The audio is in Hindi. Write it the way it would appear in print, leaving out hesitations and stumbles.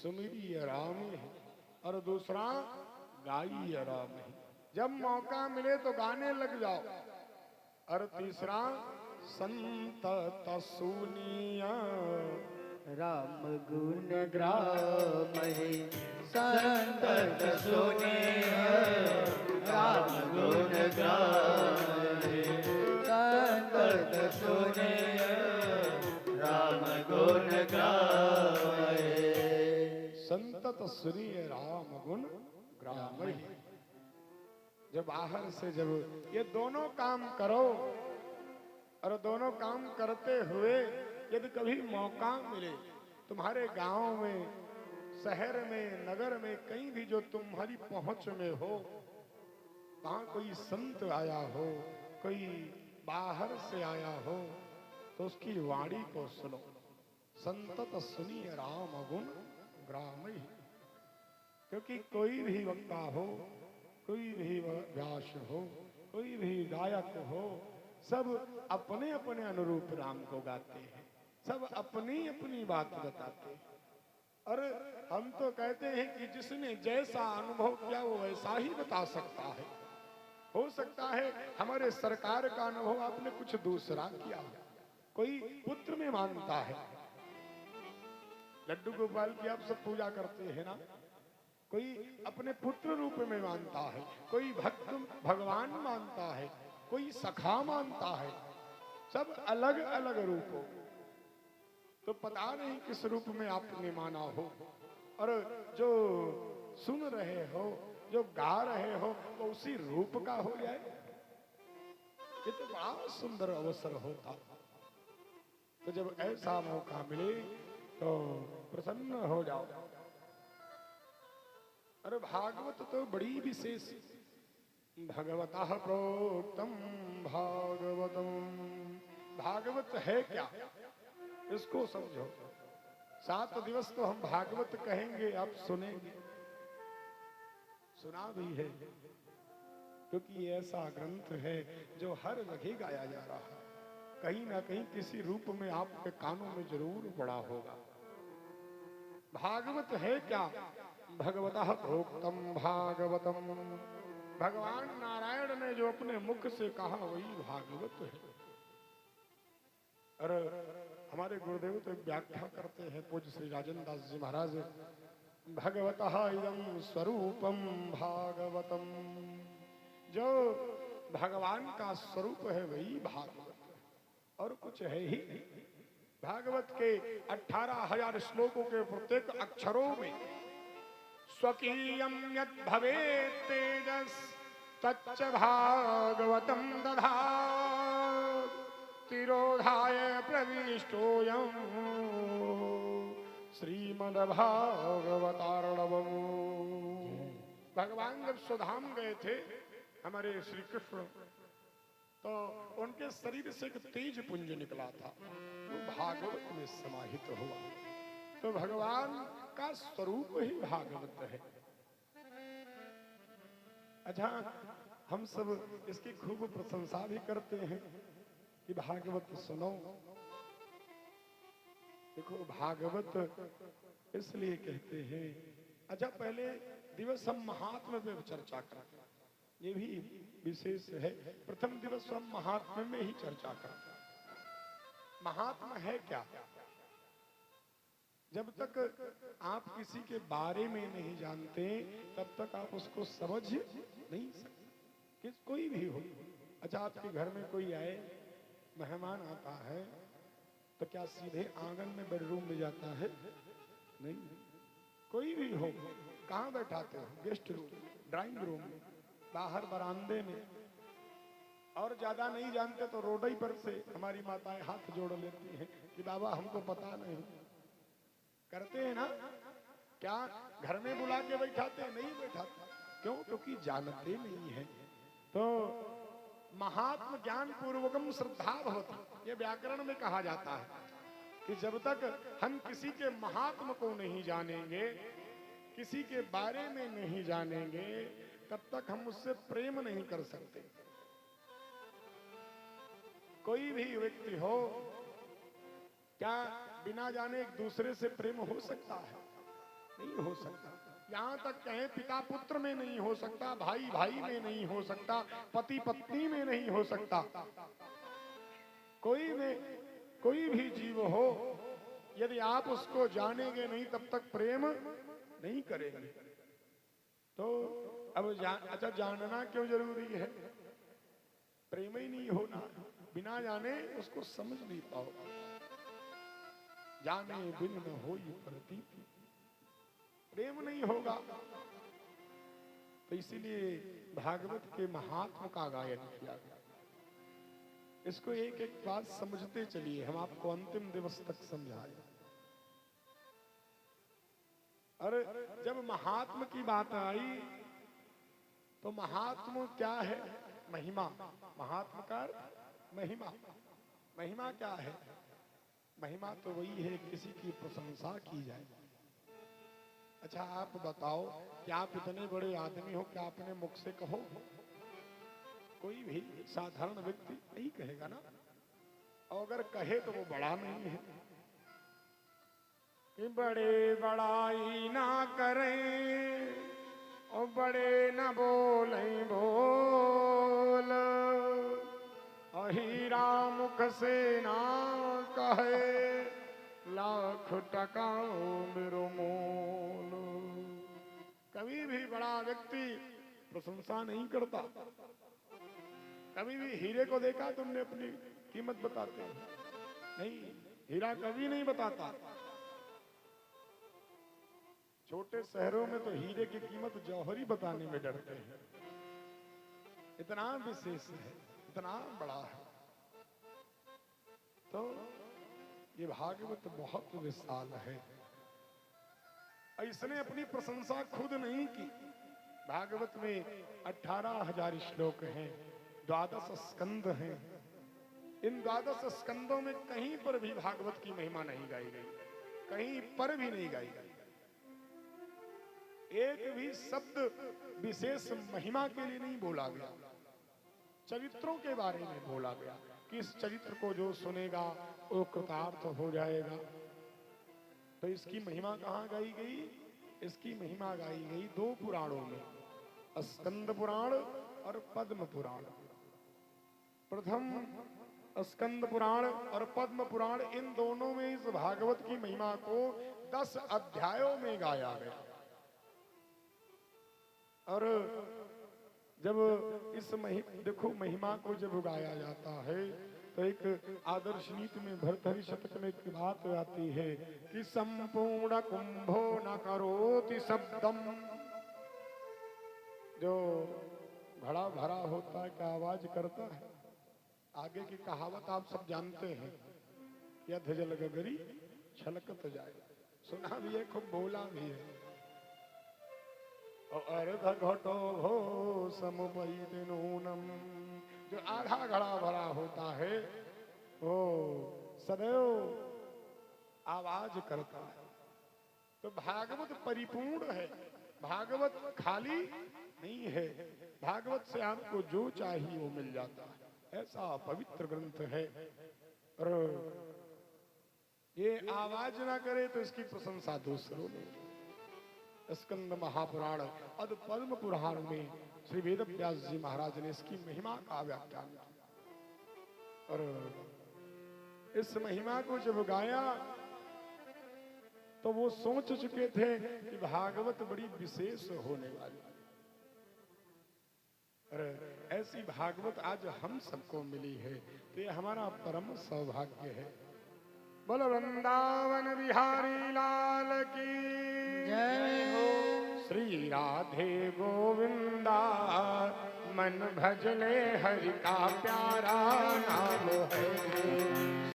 सुमिरिय राम ही और दूसरा गाइय राम ही। जब मौका मिले तो गाने लग जाओ। और तीसरा संतत सुनिया राम गुण ग्राम है, संतत सुनिया राम गुण ग्राम है, संतत सुनिया राम गुण ग्राम है। संतत सुनिए राम गुण ग्राम ही। जब बाहर से जब ये दोनों काम करो और दोनों काम करते हुए यदि कभी मौका मिले तुम्हारे गांव में, शहर में, नगर में, कहीं भी जो तुम्हारी पहुंच में हो, वहां कोई संत आया हो, कोई बाहर से आया हो, तो उसकी वाणी को सुनो। संतत सुनिए राम गुण ग्राम ही। क्योंकि कोई भी वक्ता हो, कोई भी व्यास हो, कोई भी गायक हो, सब अपने अपने अनुरूप राम को गाते हैं, सब अपनी अपनी बात बताते हैं। और हम तो कहते हैं कि जिसने जैसा अनुभव किया वो वैसा ही बता सकता है। हो सकता है हमारे सरकार का अनुभव आपने कुछ दूसरा किया। कोई पुत्र में मानता है, लड्डू गोपाल की आप सब पूजा करते हैं ना, कोई अपने पुत्र रूप में मानता है, कोई भक्त भगवान मानता है, कोई सखा मानता है, सब अलग अलग रूप हो। तो पता नहीं किस रूप में आपने माना हो, और जो सुन रहे हो, जो गा रहे हो, वो उसी रूप का हो जाए। ये तो बड़ा सुंदर अवसर होता। तो जब ऐसा मौका मिले तो प्रसन्न हो जाओ। अरे भागवत तो बड़ी विशेष। भगवतः प्रोक्तम भागवतम। भागवत है क्या, इसको समझो। 7 दिवस तो हम भागवत कहेंगे, आप सुनेंगे, सुना भी है, क्योंकि ये ऐसा ग्रंथ है जो हर जगह गाया जा रहा है। कहीं ना कहीं किसी रूप में आपके कानों में जरूर पड़ा होगा। भागवत है क्या? भगवतः प्रोक्तम भागवतम। भगवान नारायण ने जो अपने मुख से कहा वही भागवत है। और हमारे गुरुदेव तो व्याख्या करते हैं, पूज्य श्री राजन दास जी महाराज, भगवतः इदं स्वरूपम भागवतम। जो भगवान का स्वरूप है वही भागवत है, और कुछ है ही नहीं। भागवत के 18,000 श्लोकों के प्रत्येक अक्षरों में स्वकीयं यत् भवेत् तेजस् तच्च भागवतं दधात् तिरोधाय प्रविष्टोऽयं श्रीमद्भागवतार्णवम्। भगवान जब स्वधाम गए थे हमारे श्री कृष्ण, तो उनके शरीर से एक तेज पुंज निकला था, वो भागवत में समाहित हुआ। तो भगवान का स्वरूप ही भागवत है। अच्छा, हम सब इसकी खूब प्रशंसा भी करते हैं कि भागवत सुनो। देखो, भागवत इसलिए कहते हैं। अच्छा, पहले दिवस हम महात्म्य पे चर्चा करते हैं, ये भी विशेष है। प्रथम दिवस हम महात्म्य में ही चर्चा करते हैं। महात्मा है क्या? जब तक आप किसी के बारे में नहीं जानते तब तक आप उसको समझ नहीं सकते, कि कोई भी हो। अच्छा, आपके घर में कोई आए, मेहमान आता है, तो क्या सीधे आंगन में बेडरूम में जाता है? नहीं। कोई भी हो, कहाँ बैठाते हो? गेस्ट रूम, ड्राइंग रूम में, बाहर बरामदे में। और ज्यादा नहीं जानते तो रोडई पर से हमारी माताएं हाथ जोड़ लेती हैं कि बाबा हमको पता नहीं। करते हैं ना? क्या घर में बुला के बैठाते हैं? नहीं बैठाते। क्यों? क्योंकि जानते नहीं है। तो महात्म ज्ञान पूर्वकम श्रद्धा भवति, ये व्याकरण में कहा जाता है कि जब तक हम किसी के महात्म को नहीं जानेंगे, किसी के बारे में नहीं जानेंगे, तब तक हम उससे प्रेम नहीं कर सकते। कोई भी व्यक्ति हो, क्या बिना जाने एक दूसरे से प्रेम हो सकता है? नहीं हो सकता। यहाँ तक कहें पिता पुत्र में नहीं हो सकता, भाई भाई में नहीं हो सकता, पति पत्नी में नहीं हो सकता, कोई भी जीव हो, यदि आप उसको जानेंगे नहीं तब तक प्रेम नहीं करेंगे। तो अब अच्छा जानना क्यों जरूरी है? प्रेम ही नहीं होना, बिना जाने उसको समझ नहीं पाओ। जाने बिन न होई प्रतीति, प्रेम नहीं होगा। तो इसीलिए भागवत के महात्म का गायन किया गया। इसको एक एक बात समझते चलिए, हम आपको अंतिम दिवस तक समझाए। और जब महात्म की बात आई तो महात्म क्या है? महिमा। महात्म का महिमा। महिमा क्या है? महिमा तो वही है किसी की प्रशंसा की जाए। अच्छा आप बताओ कि आप इतने बड़े आदमी हो, क्या अपने मुख से कहो? कोई भी साधारण व्यक्ति नहीं कहेगा ना। और अगर कहे तो वो बड़ा नहीं है कि बड़े बड़ाई ना करें और बड़े न बोलें बोल, हीरा मुख से ना कहे लाख टका मेरो मोल। कभी भी बड़ा व्यक्ति प्रशंसा नहीं करता। कभी भी हीरे को देखा तुमने अपनी कीमत बताते हैं? नहीं, हीरा कभी नहीं बताता। छोटे शहरों में तो हीरे की कीमत जौहरी बताने में डरते हैं। इतना विशेष है, इतना बड़ा है। तो ये भागवत बहुत विशाल है। इसने अपनी प्रशंसा खुद नहीं की। भागवत में 18,000 श्लोक हैं, 12 स्कंद हैं। इन 12 स्कंदों में कहीं पर भी भागवत की महिमा नहीं गाई गई, कहीं पर भी नहीं गाई गई। एक भी शब्द विशेष महिमा के लिए नहीं बोला गया। चरित्रों के बारे में बोला गया कि इस चरित्र को जो सुनेगा वो कृतार्थ हो जाएगा। तो इसकी महिमा कहाँ गाई गई? इसकी महिमा गाई गई 2 पुराणों में, स्कंद पुराण और पद्म पुराण। प्रथम स्कंद पुराण और पद्म पुराण, इन दोनों में इस भागवत की महिमा को 10 अध्यायों में गाया गया। और जब इस देखो महिमा को जब गाया जाता है तो एक आदर्श नीति में भर्तृहरि शतक में एक बात आती है कि संपूर्ण कुंभो न करोति शब्दम। जो घड़ा भरा होता है क्या आवाज करता है? आगे की कहावत आप सब जानते हैं कि अध जल गगरी छलकत जाए। सुना भी है, खूब बोला भी है। अर्ध घटो भो समुपैत नूनम, जो आधा घड़ा भरा होता है वो सदैव आवाज करता है। तो भागवत परिपूर्ण है, भागवत खाली नहीं है। भागवत से आपको जो चाहिए वो मिल जाता है, ऐसा पवित्र ग्रंथ है। और ये आवाज ना करे तो इसकी प्रशंसा दूसरों ने। स्कंद महापुराण और पद्म पुराण में श्री वेद व्यास जी महाराज ने इसकी महिमा का व्याख्यान किया। और इस महिमा को जब गाया तो वो सोच चुके थे कि भागवत बड़ी विशेष होने वाली। और ऐसी भागवत आज हम सबको मिली है, तो ये हमारा परम सौभाग्य है। बोलो वृंदावन बिहारी लाल की जय हो। श्री राधे गोविंदा, मन भजले हरि का प्यारा नाम है।